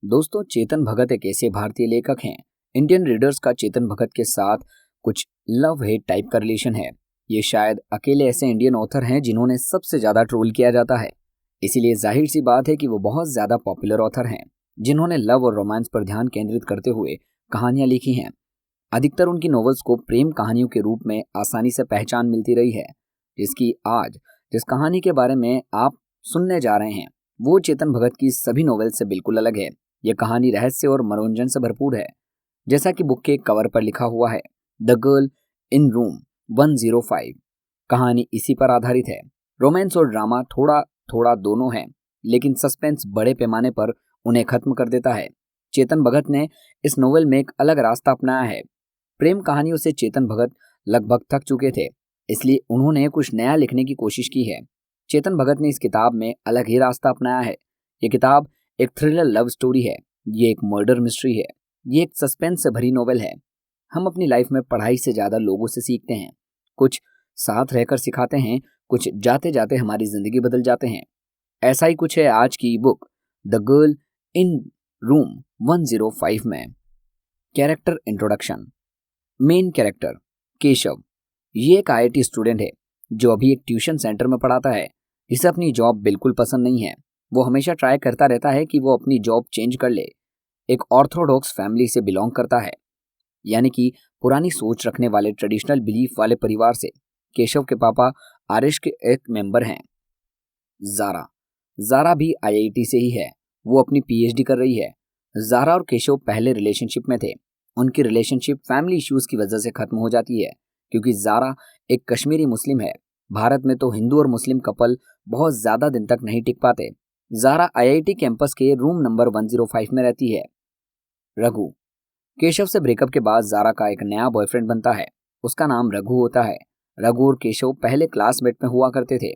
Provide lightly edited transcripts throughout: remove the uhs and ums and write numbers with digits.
दोस्तों, चेतन भगत एक ऐसे भारतीय लेखक हैं। इंडियन रीडर्स का चेतन भगत के साथ कुछ लव हेट टाइप का रिलेशन है। ये शायद अकेले ऐसे इंडियन ऑथर हैं जिन्होंने सबसे ज्यादा ट्रोल किया जाता है। इसीलिए जाहिर सी बात है कि वो बहुत ज्यादा पॉपुलर ऑथर हैं जिन्होंने लव और रोमांस पर ध्यान केंद्रित करते हुए कहानियां लिखी हैं। अधिकतर उनकी नॉवेल्स को प्रेम कहानियों के रूप में आसानी से पहचान मिलती रही है। जिसकी आज जिस कहानी के बारे में आप सुनने जा रहे हैं वो चेतन भगत की सभी नॉवेल से बिल्कुल अलग है। यह कहानी रहस्य और मनोरंजन से भरपूर है। जैसा कि बुक के कवर पर लिखा हुआ है, द गर्ल इन रूम 105। कहानी इसी पर आधारित है। रोमांस और ड्रामा थोड़ा थोड़ा दोनों है, लेकिन सस्पेंस बड़े पैमाने पर उन्हें खत्म कर देता है। चेतन भगत ने इस नोवेल में एक अलग रास्ता अपनाया है। प्रेम कहानियों से चेतन भगत लगभग थक चुके थे, इसलिए उन्होंने कुछ नया लिखने की कोशिश की है। चेतन भगत ने इस किताब में अलग ही रास्ता अपनाया है। ये किताब एक थ्रिलर लव स्टोरी है, ये एक मर्डर मिस्ट्री है, ये एक सस्पेंस से भरी नोवेल है। हम अपनी लाइफ में पढ़ाई से ज्यादा लोगों से सीखते हैं। कुछ साथ रहकर सिखाते हैं, कुछ जाते जाते हमारी जिंदगी बदल जाते हैं। ऐसा ही कुछ है आज की book the girl in room 105 में। Character introduction. Main character Keshav. ये एक IIT स्टूडेंट है जो अभी एक ट्यूशन सेंटर में पढ़ाता है। इसे अपनी जॉब बिल्कुल पसंद नहीं है। वो हमेशा ट्राई करता रहता है कि वो अपनी जॉब चेंज कर ले। एक ऑर्थोडॉक्स फैमिली से बिलोंग करता है, यानी कि पुरानी सोच रखने वाले ट्रेडिशनल बिलीफ वाले परिवार से। केशव के पापा आरिश के एक मेंबर हैं। जारा जारा भी IIT से ही है। वो अपनी PhD कर रही है। जारा और केशव पहले रिलेशनशिप में थे। उनकी रिलेशनशिप फैमिली इश्यूज की वजह से खत्म हो जाती है, क्योंकि जारा एक कश्मीरी मुस्लिम है। भारत में तो हिंदू और मुस्लिम कपल बहुत ज्यादा दिन तक नहीं टिक पाते। जारा IIT कैंपस के रूम नंबर 105 में रहती है। रघु। केशव से ब्रेकअप के बाद जारा का एक नया बॉयफ्रेंड बनता है। उसका नाम रघु होता है। रघु और केशव पहले क्लासमेट में हुआ करते थे।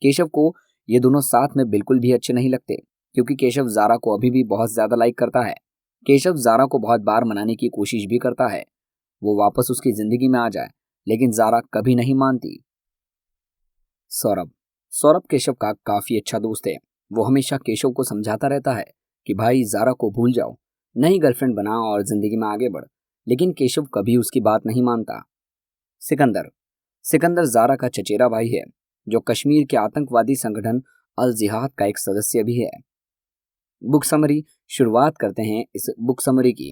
केशव को ये दोनों साथ में बिल्कुल भी अच्छे नहीं लगते, क्योंकि केशव जारा को अभी भी बहुत ज्यादा लाइक करता है। केशव जारा को बहुत बार मनाने की कोशिश भी करता है वो वापस उसकी जिंदगी में आ जाए, लेकिन जारा कभी नहीं मानती। सौरभ। सौरभ केशव का काफी अच्छा दोस्त है। वो हमेशा केशव को समझाता रहता है कि भाई जारा को भूल जाओ, नई गर्लफ्रेंड बनाओ और जिंदगी में आगे बढ़, लेकिन केशव कभी उसकी बात नहीं मानता। सिकंदर। सिकंदर जारा का चचेरा भाई है, जो कश्मीर के आतंकवादी संगठन अल जिहाद का एक सदस्य भी है। Book summary. शुरुआत करते हैं इस बुक समरी की।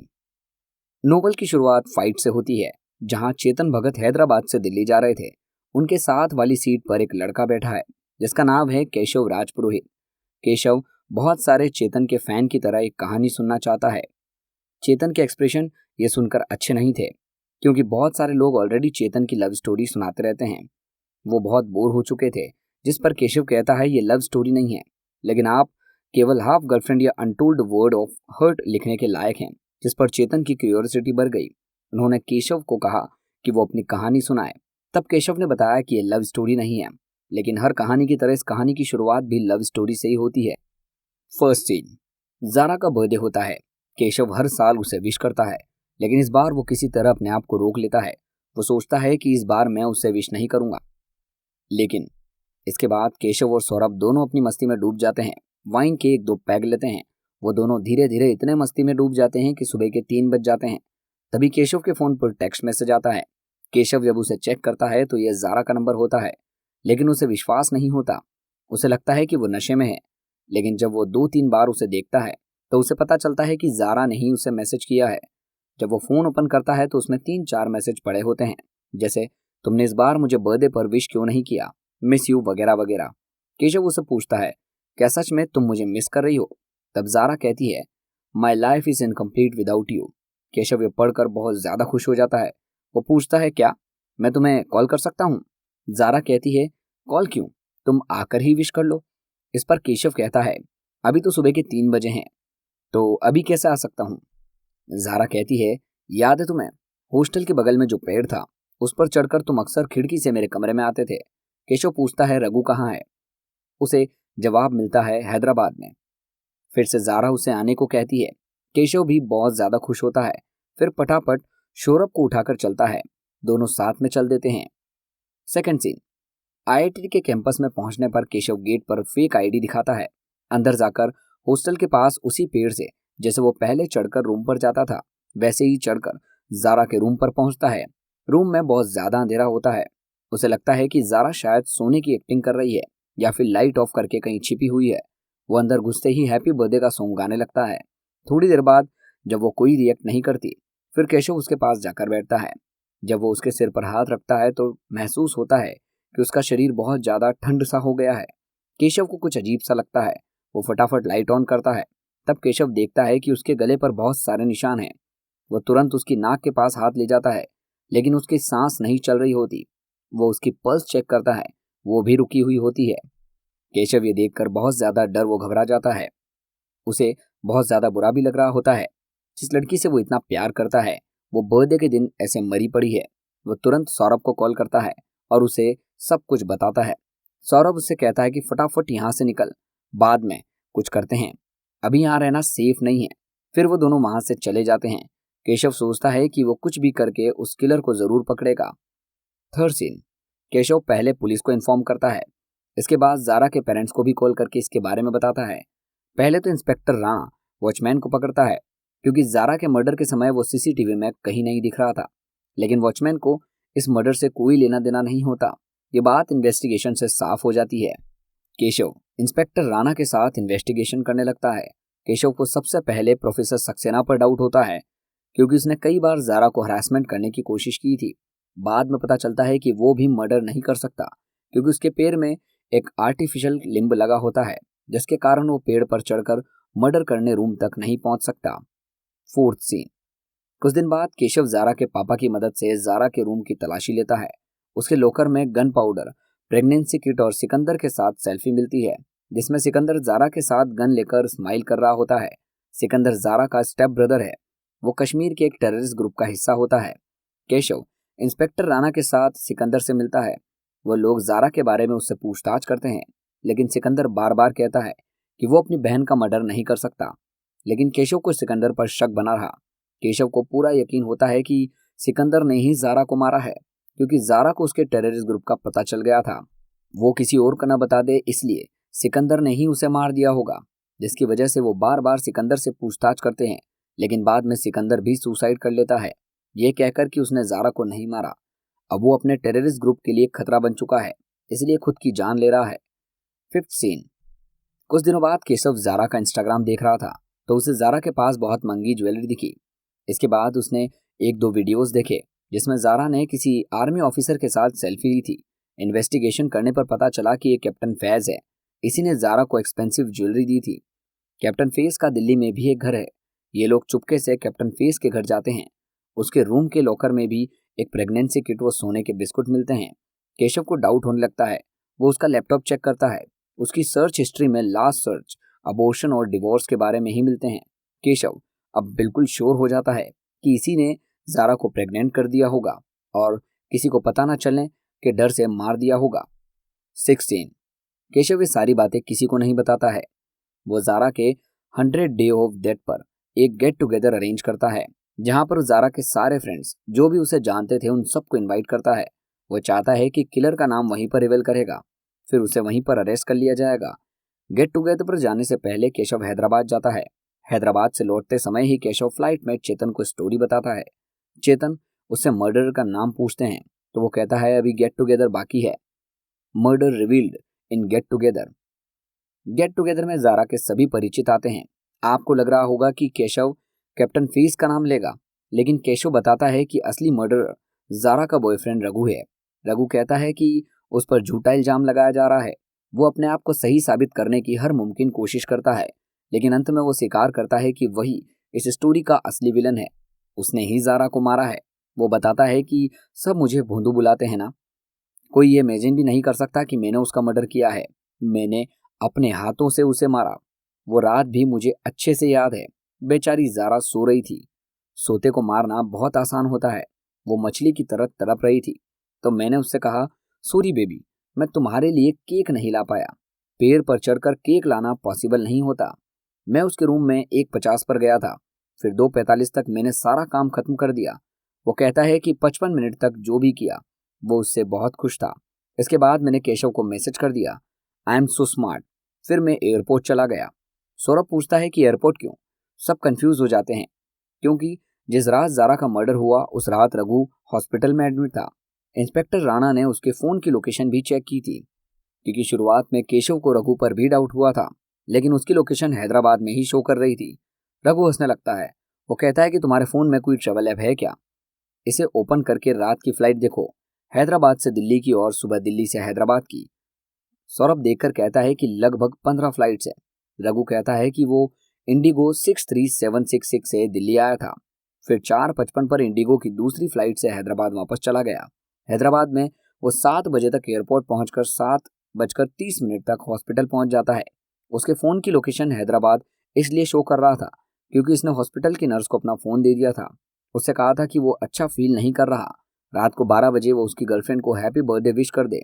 नोवेल की शुरुआत फाइट से होती है, जहां चेतन भगत हैदराबाद से दिल्ली जा रहे थे। उनके साथ वाली सीट पर एक लड़का बैठा है जिसका नाम है केशव राजपुरोहित। केशव बहुत सारे चेतन के फैन की तरह एक कहानी सुनना चाहता है। चेतन के एक्सप्रेशन ये सुनकर अच्छे नहीं थे, क्योंकि बहुत सारे लोग ऑलरेडी चेतन की लव स्टोरी सुनाते रहते हैं। वो बहुत बोर हो चुके थे। जिस पर केशव कहता है ये लव स्टोरी नहीं है, लेकिन आप केवल हाफ गर्लफ्रेंड या अनटोल्ड वर्ड ऑफ हर्ट लिखने के लायक हैं। जिस पर चेतन की क्यूरियोसिटी बढ़ गई। उन्होंने केशव को कहा कि वो अपनी कहानी सुनाए। तब केशव ने बताया कि ये लव स्टोरी नहीं है, लेकिन हर कहानी की तरह इस कहानी की शुरुआत भी लव स्टोरी से ही होती है। First scene. जारा का बर्थडे होता है। केशव हर साल उसे विश करता है, लेकिन इस बार वो किसी तरह अपने आप को रोक लेता है। वो सोचता है कि इस बार मैं उसे विश नहीं करूंगा। लेकिन इसके बाद केशव और सौरभ दोनों अपनी मस्ती में डूब जाते हैं। वाइन के एक दो पैग लेते हैं। वो दोनों धीरे धीरे इतने मस्ती में डूब जाते हैं कि सुबह के 3 बज जाते हैं। तभी केशव के फोन पर टेक्स्ट मैसेज आता है। केशव जब उसे चेक करता है तो यह जारा का नंबर होता है, लेकिन उसे विश्वास नहीं होता। उसे लगता है कि वो नशे में है, लेकिन जब वो 2-3 बार उसे देखता है तो उसे पता चलता है कि जारा ने ही उसे मैसेज किया है। जब वो फोन ओपन करता है तो उसमें 3-4 मैसेज पड़े होते हैं, जैसे तुमने इस बार मुझे बर्थडे पर विश क्यों नहीं किया, मिस यू वगैरह वगैरह। केशव उसे पूछता है, क्या सच में तुम मुझे मिस कर रही हो? तब जारा कहती है, my life is incomplete without you. Keshav ये पढ़कर बहुत ज्यादा खुश हो जाता है। वो पूछता है, क्या मैं तुम्हें कॉल कर सकता हूँ? जारा कहती है, कॉल क्यों, तुम आकर ही विश कर लो। इस पर केशव कहता है, अभी तो सुबह के 3 बजे हैं, तो अभी कैसे आ सकता हूँ? जारा कहती है, याद है तुम्हें हॉस्टल के बगल में जो पेड़ था उस पर चढ़कर तुम अक्सर खिड़की से मेरे कमरे में आते थे। केशव पूछता है, रघु कहाँ है? उसे जवाब मिलता है, हैदराबाद में। फिर से जारा उसे आने को कहती है। केशव भी बहुत ज्यादा खुश होता है। फिर पटापट सौरभ को उठाकर चलता है। दोनों साथ में चल देते हैं। Second scene. IIT के कैंपस में पहुंचने पर केशव गेट पर फेक ID दिखाता है। अंदर जाकर हॉस्टल के पास उसी पेड़ से जैसे वो पहले चढ़कर रूम पर जाता था वैसे ही चढ़कर जारा के रूम पर पहुंचता है। रूम में बहुत ज्यादा अंधेरा होता है। उसे लगता है कि जारा शायद सोने की एक्टिंग कर रही है या फिर लाइट ऑफ करके कहीं छिपी हुई है। वो अंदर घुसते ही हैप्पी बर्थडे का सॉन्ग गाने लगता है। थोड़ी देर बाद जब वो कोई रिएक्ट नहीं करती, फिर केशव उसके पास जाकर बैठता है। जब वो उसके सिर पर हाथ रखता है तो महसूस होता है कि उसका शरीर बहुत ज्यादा ठंड सा हो गया है। केशव को कुछ अजीब सा लगता है। वो फटाफट लाइट ऑन करता है। तब केशव देखता है कि उसके गले पर बहुत सारे निशान हैं। वो तुरंत उसकी नाक के पास हाथ ले जाता है, लेकिन उसकी सांस नहीं चल रही होती। वो उसकी पल्स चेक करता है, वो भी रुकी हुई होती है। केशव ये देखकर बहुत ज्यादा डर वो घबरा जाता है। उसे बहुत ज्यादा बुरा भी लग रहा होता है। जिस लड़की से वो इतना प्यार करता है वो बर्थडे के दिन ऐसे मरी पड़ी है। वो तुरंत सौरभ को कॉल करता है और उसे सब कुछ बताता है। सौरभ उससे कहता है कि फटाफट यहाँ से निकल, बाद में कुछ करते हैं, अभी यहाँ रहना सेफ नहीं है। फिर वो दोनों वहां से चले जाते हैं। केशव सोचता है कि वो कुछ भी करके उस किलर को जरूर पकड़ेगा। थर्ड सीन, केशव पहले पुलिस को इन्फॉर्म करता है। इसके बाद जारा के पेरेंट्स को भी कॉल करके इसके बारे में बताता है। पहले तो इंस्पेक्टर राणा वॉचमैन को पकड़ता है, क्योंकि जारा के मर्डर के समय वो सीसीटीवी में कहीं नहीं दिख रहा था। लेकिन वॉचमैन को इस मर्डर से कोई लेना देना नहीं होता। ये बात इन्वेस्टिगेशन से साफ हो जाती है। केशव इंस्पेक्टर राणा के साथ इन्वेस्टिगेशन करने लगता है। केशव को सबसे पहले प्रोफेसर सक्सेना पर डाउट होता है, क्योंकि उसने कई बार जारा को हरासमेंट करने की कोशिश की थी। बाद में पता चलता है कि वो भी मर्डर नहीं कर सकता, क्योंकि उसके पैर में एक आर्टिफिशियल लिम्ब लगा होता है, जिसके कारण वो पेड़ पर चढ़कर मर्डर करने रूम तक नहीं पहुंच सकता। फोर्थ सीन, कुछ दिन बाद केशव जारा के पापा की मदद से जारा के रूम की तलाशी लेता है। उसके लॉकर में गन पाउडर, प्रेगनेंसी किट और सिकंदर के साथ सेल्फी मिलती है, जिसमें सिकंदर जारा के साथ गन लेकर स्माइल कर रहा होता है। सिकंदर जारा का स्टेप ब्रदर है। वो कश्मीर के एक टेररिस्ट ग्रुप का हिस्सा होता है। केशव इंस्पेक्टर राणा के साथ सिकंदर से मिलता है। वो लोग जारा के बारे में उससे पूछताछ करते हैं, लेकिन सिकंदर बार बार कहता है कि वो अपनी बहन का मर्डर नहीं कर सकता। लेकिन केशव को सिकंदर पर शक बना रहा। केशव को पूरा यकीन होता है कि सिकंदर ने ही जारा को मारा है, क्योंकि जारा को उसके टेररिस्ट ग्रुप का पता चल गया था। वो किसी और को न बता दे, इसलिए सिकंदर ने ही उसे मार दिया होगा, जिसकी वजह से वो बार बार सिकंदर से पूछताछ करते हैं। लेकिन बाद में सिकंदर भी सुसाइड कर लेता है, ये कहकर कि उसने जारा को नहीं मारा। अब वो अपने टेररिस्ट ग्रुप के लिए खतरा बन चुका है, इसलिए खुद की जान ले रहा है। फिफ्थ सीन, कुछ दिनों बाद केशव जारा का इंस्टाग्राम देख रहा था, तो उसे जारा के पास बहुत महंगी ज्वेलरी दिखी। इसके बाद उसने एक दो वीडियोस देखे जिसमें जारा ने किसी आर्मी ऑफिसर के साथ सेल्फी ली थी। इन्वेस्टिगेशन करने पर पता चला कि ये कैप्टन फैज है। इसी ने जारा को एक्सपेंसिव ज्वेलरी दी थी। कैप्टन फेज का दिल्ली में भी एक घर है। ये लोग चुपके से कैप्टन फेज के घर जाते हैं। उसके रूम के लॉकर में भी एक प्रेगनेंसी किट व सोने के बिस्कुट मिलते हैं। केशव को डाउट होने लगता है। वो उसका लैपटॉप चेक करता है। उसकी सर्च हिस्ट्री में लास्ट सर्च अबॉर्शन और डिवोर्स के बारे में ही मिलते हैं। केशव अब बिल्कुल श्योर हो जाता है कि इसी ने जारा को प्रेग्नेंट कर दिया होगा और किसी को पता ना चलने के डर से मार दिया होगा। 16, केशव ये सारी बातें किसी को नहीं बताता है। वो जारा के 100 डे ऑफ डेथ पर एक गेट टुगेदर अरेंज करता है, जहां पर जारा के सारे फ्रेंड्स जो भी उसे जानते थे उन सबको इनवाइट करता है। वो चाहता है कि किलर का नाम वहीं पर रिवील करेगा, फिर उसे वहीं पर अरेस्ट कर लिया जाएगा। गेट टुगेदर पर जाने से पहले केशव हैदराबाद जाता है। हैदराबाद से लौटते समय ही केशव फ्लाइट में चेतन को स्टोरी बताता है। चेतन उससे मर्डर का नाम पूछते हैं तो वो कहता है अभी गेट टुगेदर बाकी है। Murder revealed in get together. Get together में जारा के सभी परिचित आते हैं। आपको लग रहा होगा कि केशव कैप्टन फीस का नाम लेगा, लेकिन केशव बताता है कि असली मर्डरर जारा का बॉयफ्रेंड रघु है। रघु कहता है कि उस पर झूठा इल्जाम लगाया जा रहा है। वो अपने आप को सही साबित करने की हर मुमकिन कोशिश करता है, लेकिन अंत में वो स्वीकार करता है कि वही इस स्टोरी का असली विलन है। उसने ही जारा को मारा है। वो बताता है कि सब मुझे भोंदू बुलाते हैं ना, कोई ये इमेजिन भी नहीं कर सकता कि मैंने उसका मर्डर किया है। मैंने अपने हाथों से उसे मारा। वो रात भी मुझे अच्छे से याद है। बेचारी जारा सो रही थी। सोते को मारना बहुत आसान होता है। वो मछली की तरह तड़प रही थी, तो मैंने उससे कहा, सॉरी बेबी, मैं तुम्हारे लिए केक नहीं ला पाया। पेड़ पर चढ़कर केक लाना पॉसिबल नहीं होता। मैं उसके रूम में 1:50 पर गया था, फिर 2:45 तक मैंने सारा काम खत्म कर दिया। वो कहता है कि 55 मिनट तक जो भी किया वो उससे बहुत खुश था। इसके बाद मैंने केशव को मैसेज कर दिया, आई एम सो स्मार्ट। फिर मैं एयरपोर्ट चला गया। सौरभ पूछता है कि एयरपोर्ट क्यों? सब कंफ्यूज हो जाते हैं क्योंकि जिस रात जारा का मर्डर हुआ उस रात रघु हॉस्पिटल में एडमिट था। इंस्पेक्टर राणा ने उसके फोन की लोकेशन भी चेक की थी क्योंकि शुरुआत में केशव को रघु पर भी डाउट हुआ था, लेकिन उसकी लोकेशन हैदराबाद में ही शो कर रही थी। रघु हंसने लगता है। वो कहता है कि तुम्हारे फोन में कोई ट्रेवल ऐप है क्या? इसे ओपन करके रात की फ्लाइट देखो, हैदराबाद से दिल्ली की और सुबह दिल्ली से हैदराबाद की। सौरभ देखकर कहता है कि लगभग 15 फ्लाइट्स है। रघु कहता है कि वो इंडिगो 63766 से दिल्ली आया था, फिर 4:55 पर इंडिगो की दूसरी फ्लाइट से हैदराबाद वापस चला गया। हैदराबाद में वो 7 बजे तक एयरपोर्ट पहुंचकर 7:30 तक हॉस्पिटल पहुंच जाता है। उसके फोन की लोकेशन हैदराबाद इसलिए शो कर रहा था क्योंकि इसने हॉस्पिटल की नर्स को अपना फोन दे दिया था। उससे कहा था कि वो अच्छा फील नहीं कर रहा। रात को 12 बजे वो उसकी गर्लफ्रेंड को हैप्पी बर्थडे विश कर दे।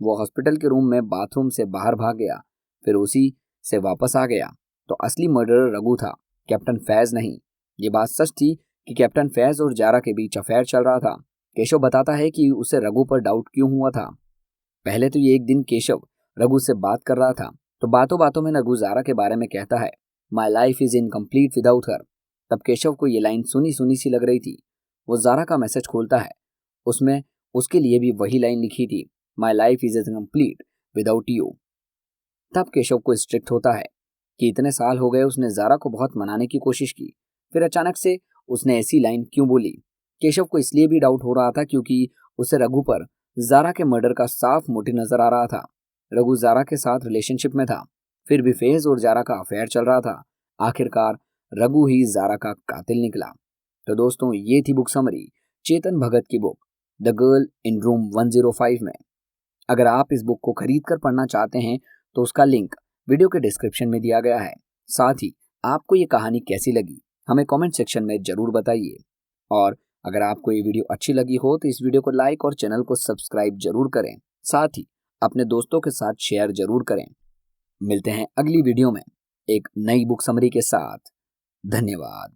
वो हॉस्पिटल के रूम में बाथरूम से बाहर भाग गया, फिर उसी से वापस आ गया। तो असली मर्डरर रघु था, कैप्टन फैज नहीं। ये बात सच थी कि कैप्टन फैज और जारा के बीच अफेयर चल रहा था। केशव बताता है कि उसे रघु पर डाउट क्यों हुआ था। पहले तो ये एक दिन केशव रघु से बात कर रहा था तो बातों बातों में रघु जारा के बारे में कहता है, my life is incomplete without her. तब केशव को ये लाइन सुनी सुनी सी लग रही थी। वो जारा का मैसेज खोलता है, उसमें उसके लिए भी वही लाइन लिखी थी, my life is incomplete without you. तब केशव को स्ट्रिक्ट होता है कि इतने साल हो गए उसने जारा को बहुत मनाने की कोशिश की, फिर अचानक से उसने ऐसी लाइन क्यों बोली। केशव को इसलिए भी डाउट हो रहा था क्योंकि उसे रघु पर जारा के मर्डर का साफ मोटिव नजर आ रहा था। रघु जारा के साथ रिलेशनशिप में था, फिर भी फैज और जारा का अफेयर चल रहा था। आखिरकार रघु ही जारा का कातिल निकला। तो दोस्तों, ये थी बुक समरी चेतन भगत की book the girl in room 105 में। अगर आप इस बुक को खरीद कर पढ़ना चाहते हैं तो उसका लिंक वीडियो के डिस्क्रिप्शन में दिया गया है। साथ ही आपको ये कहानी कैसी लगी हमें कमेंट सेक्शन में जरूर बताइए। और अगर आपको ये वीडियो अच्छी लगी हो तो इस वीडियो को लाइक और चैनल को सब्सक्राइब जरूर करें। साथ ही अपने दोस्तों के साथ शेयर जरूर करें। मिलते हैं अगली वीडियो में एक नई बुक समरी के साथ। धन्यवाद।